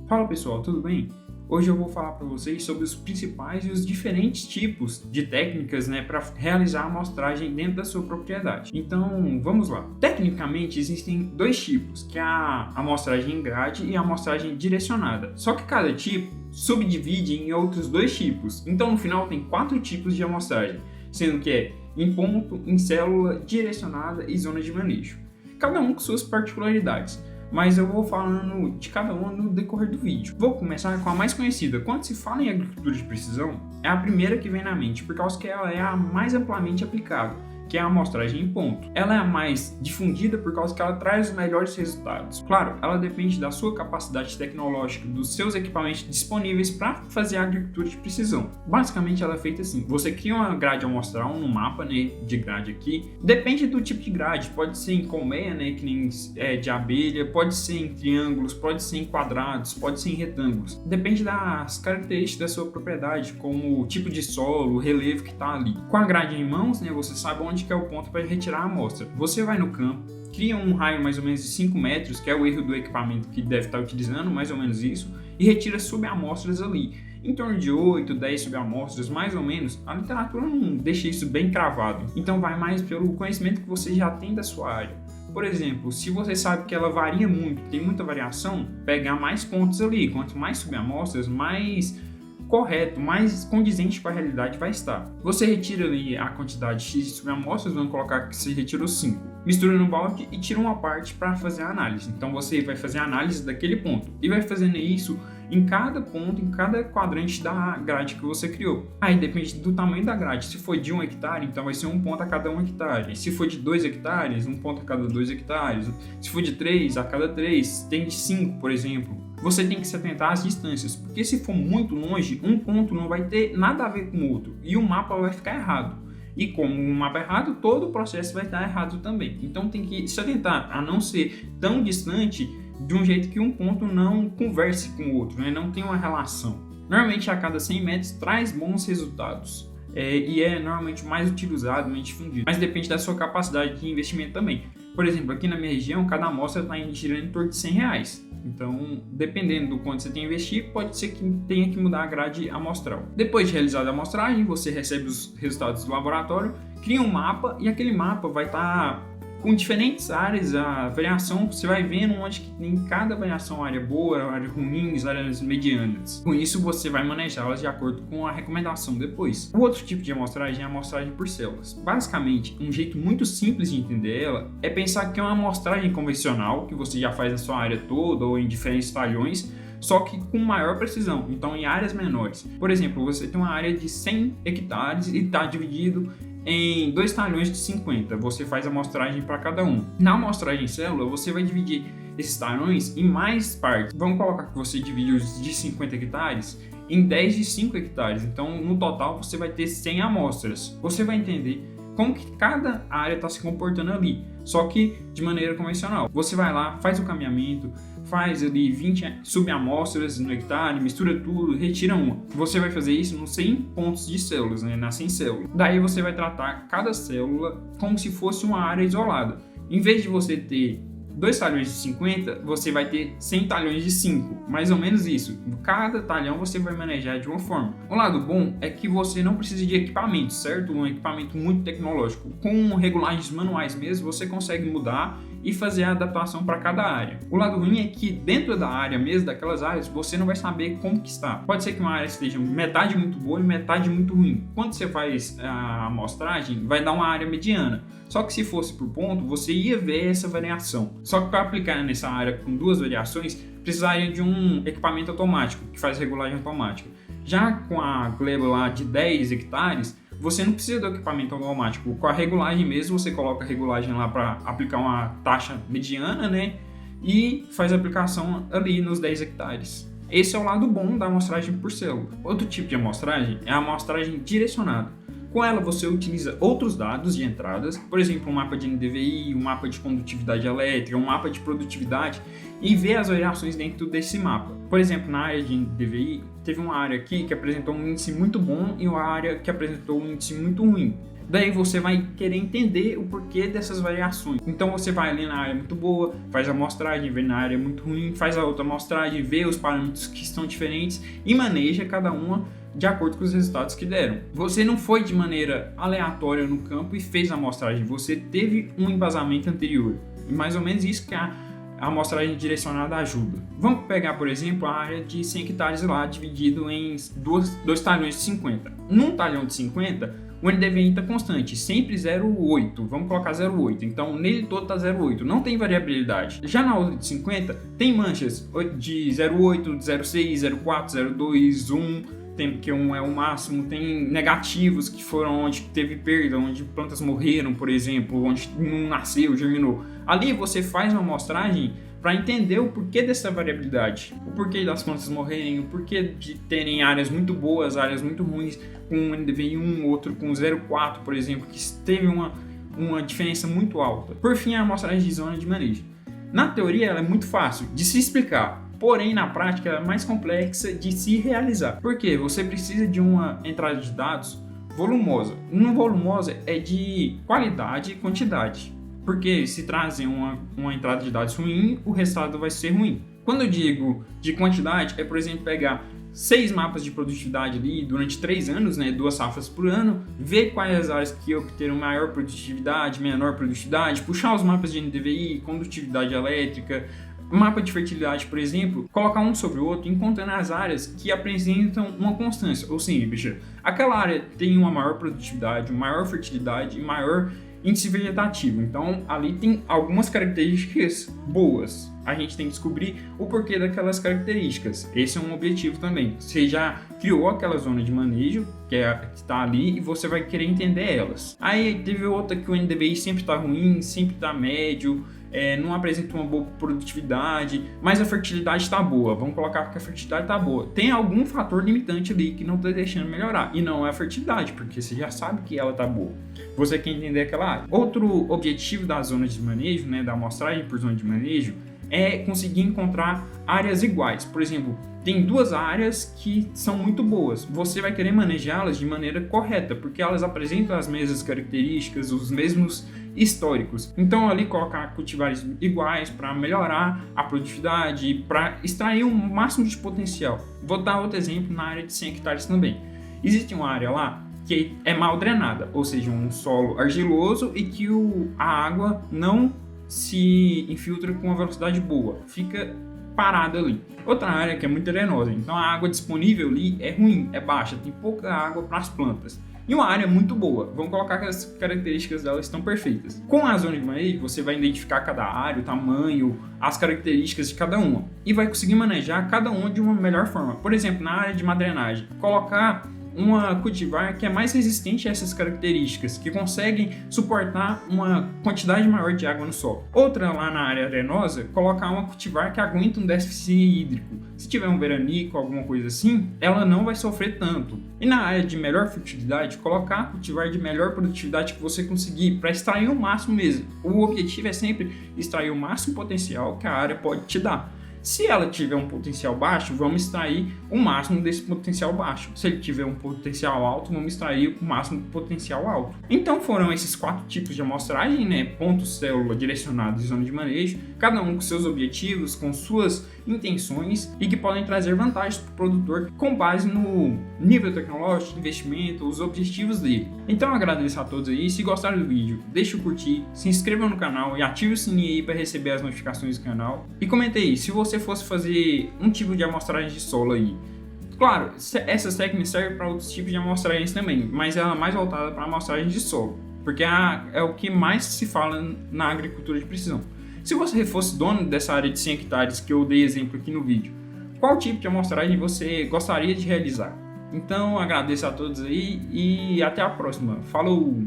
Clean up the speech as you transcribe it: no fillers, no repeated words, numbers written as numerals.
Fala pessoal, tudo bem? Hoje eu vou falar para vocês sobre os principais e os diferentes tipos de técnicas, para realizar a amostragem dentro da sua propriedade. Então, vamos lá. Tecnicamente, existem dois tipos, que é a amostragem em grade e a amostragem direcionada. Só que cada tipo subdivide em outros dois tipos. Então, no final, tem 4 tipos de amostragem, sendo que é em ponto, em célula, direcionada e zona de manejo. Cada um com suas particularidades, mas eu vou falando de cada uma no decorrer do vídeo. Vou começar com a mais conhecida. Quando se fala em agricultura de precisão, é a primeira que vem na mente, por causa que ela é a mais amplamente aplicável, que é a amostragem em ponto. Ela é a mais difundida por causa que ela traz os melhores resultados. Claro, ela depende da sua capacidade tecnológica, dos seus equipamentos disponíveis para fazer a agricultura de precisão. Basicamente, ela é feita assim: você cria uma grade amostral no mapa, de grade aqui. Depende do tipo de grade, pode ser em colmeia, que nem de abelha, pode ser em triângulos, pode ser em quadrados, pode ser em retângulos. Depende das características da sua propriedade, como o tipo de solo, o relevo que está ali. Com a grade em mãos, você sabe onde que é o ponto para retirar a amostra. Você vai no campo, cria um raio mais ou menos de 5 metros, que é o erro do equipamento que deve estar utilizando, mais ou menos isso, e retira subamostras ali. Em torno de 8, 10 subamostras, mais ou menos. A literatura não deixa isso bem cravado, então vai mais pelo conhecimento que você já tem da sua área. Por exemplo, se você sabe que ela varia muito, tem muita variação, pegar mais pontos ali. Quanto mais subamostras, mais correto, mais condizente com a realidade vai estar. Você retira ali a quantidade X de subamostras, vamos colocar que você retirou 5. Mistura no balde e tira uma parte para fazer a análise. Então você vai fazer a análise daquele ponto e vai fazendo isso em cada ponto, em cada quadrante da grade que você criou. Aí depende do tamanho da grade. Se for de 1 hectare, então vai ser um ponto a cada 1 hectare. Se for de 2 hectares, um ponto a cada 2 hectares. Se for de 3, a cada 3. Tem de 5, por exemplo. Você tem que se atentar às distâncias, porque se for muito longe, um ponto não vai ter nada a ver com o outro e o mapa vai ficar errado. E como o mapa é errado, todo o processo vai estar errado também. Então tem que se atentar a não ser tão distante de um jeito que um ponto não converse com o outro, não tem uma relação. Normalmente a cada 100 metros traz bons resultados. E é normalmente mais utilizado, mais difundido. Mas depende da sua capacidade de investimento também. Por exemplo, aqui na minha região, cada amostra está girando em torno de R$100. Então, dependendo do quanto você tem que investir, pode ser que tenha que mudar a grade amostral. Depois de realizada a amostragem, você recebe os resultados do laboratório, cria um mapa e aquele mapa vai estar com diferentes áreas, a variação, você vai vendo onde que tem cada variação, área boa, área ruim, áreas medianas. Com isso, você vai manejá-las de acordo com a recomendação depois. O outro tipo de amostragem é a amostragem por células. Basicamente, um jeito muito simples de entender ela é pensar que é uma amostragem convencional, que você já faz na sua área toda ou em diferentes talhões, só que com maior precisão, então em áreas menores. Por exemplo, você tem uma área de 100 hectares e está dividido em 2 talhões de 50, você faz a amostragem para cada um. Na amostragem em célula, você vai dividir esses talhões em mais partes. Vamos colocar que você divide os de 50 hectares em 10 de 5 hectares, então no total você vai ter 100 amostras. Você vai entender como que cada área está se comportando ali, só que de maneira convencional. Você vai lá, faz o caminhamento, faz ali 20 subamostras no hectare, mistura tudo, retira uma. Você vai fazer isso nos 100 pontos de células, nas 100 células. Daí você vai tratar cada célula como se fosse uma área isolada. Em vez de você ter 2 talhões de 50, você vai ter 100 talhões de 5, mais ou menos isso. Cada talhão você vai manejar de uma forma. O lado bom é que você não precisa de equipamento, certo? Um equipamento muito tecnológico. Com regulagens manuais mesmo, você consegue mudar e fazer a adaptação para cada área. O lado ruim é que dentro da área mesmo, daquelas áreas, você não vai saber como que está. Pode ser que uma área esteja metade muito boa e metade muito ruim. Quando você faz a amostragem, vai dar uma área mediana. Só que se fosse por ponto, você ia ver essa variação. Só que para aplicar nessa área com 2 variações, precisaria de um equipamento automático, que faz regulagem automática. Já com a gleba lá de 10 hectares, você não precisa do equipamento automático. Com a regulagem mesmo, você coloca a regulagem lá para aplicar uma taxa mediana, e faz a aplicação ali nos 10 hectares. Esse é o lado bom da amostragem por célula. Outro tipo de amostragem é a amostragem direcionada. Com ela você utiliza outros dados de entradas, por exemplo, um mapa de NDVI, um mapa de condutividade elétrica, um mapa de produtividade, e vê as variações dentro desse mapa. Por exemplo, na área de NDVI, teve uma área aqui que apresentou um índice muito bom e uma área que apresentou um índice muito ruim. Daí você vai querer entender o porquê dessas variações. Então você vai ali na área muito boa, faz a amostragem, vê na área muito ruim, faz a outra amostragem, vê os parâmetros que estão diferentes e maneja cada uma de acordo com os resultados que deram. Você não foi de maneira aleatória no campo e fez a amostragem, você teve um embasamento anterior. E mais ou menos isso que a amostragem direcionada ajuda. Vamos pegar, por exemplo, a área de 100 hectares lá, dividido em dois talhões de 50. Num talhão de 50, o NDVI está constante, sempre 0,8. Vamos colocar 0,8. Então, nele todo está 0,8. Não tem variabilidade. Já na outra de 50, tem manchas de 0,8, 0,6, 0,4, 0,2, 1. Tem que 1 é o máximo, tem negativos que foram onde teve perda, onde plantas morreram, por exemplo, onde não nasceu, germinou. Ali você faz uma amostragem para entender o porquê dessa variabilidade, o porquê das plantas morrerem, o porquê de terem áreas muito boas, áreas muito ruins, com um NDVI 1, outro com 0,4, por exemplo, que teve uma diferença muito alta. Por fim, a amostragem de zona de manejo. Na teoria, ela é muito fácil de se explicar, porém, na prática, ela é mais complexa de se realizar. Por quê? Você precisa de uma entrada de dados volumosa. Não volumosa é de qualidade e quantidade. Porque se trazem uma entrada de dados ruim, o resultado vai ser ruim. Quando eu digo de quantidade, é, por exemplo, pegar 6 mapas de produtividade ali durante 3 anos, 2 safras por ano, ver quais as áreas que obteram maior produtividade, menor produtividade, puxar os mapas de NDVI, condutividade elétrica, mapa de fertilidade, por exemplo, colocar um sobre o outro, encontrando as áreas que apresentam uma constância. Ou seja, aquela área tem uma maior produtividade, maior fertilidade e maior índice vegetativo. Então, ali tem algumas características boas. A gente tem que descobrir o porquê daquelas características. Esse é um objetivo também. Você já criou aquela zona de manejo, que está ali, e você vai querer entender elas. Aí teve outra que o NDVI sempre está ruim, sempre está médio, não apresenta uma boa produtividade, mas a fertilidade está boa. Vamos colocar que a fertilidade está boa. Tem algum fator limitante ali que não está deixando melhorar, e não é a fertilidade, porque você já sabe que ela está boa. Você quer entender aquela área. Outro objetivo da zona de manejo, da amostragem por zona de manejo, é conseguir encontrar áreas iguais. Por exemplo, tem 2 áreas que são muito boas. Você vai querer manejá-las de maneira correta, porque elas apresentam as mesmas características, os mesmos históricos. Então, ali colocar cultivares iguais para melhorar a produtividade, para extrair o máximo de potencial. Vou dar outro exemplo na área de 100 hectares também. Existe uma área lá que é mal drenada, ou seja, um solo argiloso e que a água não se infiltra com uma velocidade boa, fica parada ali. Outra área que é muito drenosa, então a água disponível ali é ruim, é baixa, tem pouca água para as plantas. E uma área muito boa, vamos colocar que as características delas estão perfeitas. Com a zona de manejo, você vai identificar cada área, o tamanho, as características de cada uma e vai conseguir manejar cada uma de uma melhor forma. Por exemplo, na área de madrenagem, colocar uma cultivar que é mais resistente a essas características, que conseguem suportar uma quantidade maior de água no solo. Outra lá na área arenosa, colocar uma cultivar que aguenta um déficit hídrico. Se tiver um veranico, alguma coisa assim, ela não vai sofrer tanto. E na área de melhor fertilidade, colocar a cultivar de melhor produtividade que você conseguir, para extrair o máximo mesmo. O objetivo é sempre extrair o máximo potencial que a área pode te dar. Se ela tiver um potencial baixo, vamos extrair o máximo desse potencial baixo. Se ele tiver um potencial alto, vamos extrair o máximo do potencial alto. Então foram esses 4 tipos de amostragem, pontos célula direcionados e zona de manejo, cada um com seus objetivos, com suas intenções e que podem trazer vantagens para o produtor com base no nível tecnológico, investimento, os objetivos dele. Então eu agradeço a todos aí. Se gostaram do vídeo, deixa o curtir, se inscreva no canal e ative o sininho aí para receber as notificações do canal. E comente aí, se você fosse fazer um tipo de amostragem de solo aí. Claro, essas técnicas servem para outros tipos de amostragens também, mas ela é mais voltada para amostragem de solo, porque é o que mais se fala na agricultura de precisão. Se você fosse dono dessa área de 100 hectares que eu dei exemplo aqui no vídeo, qual tipo de amostragem você gostaria de realizar? Então agradeço a todos aí e até a próxima. Falou!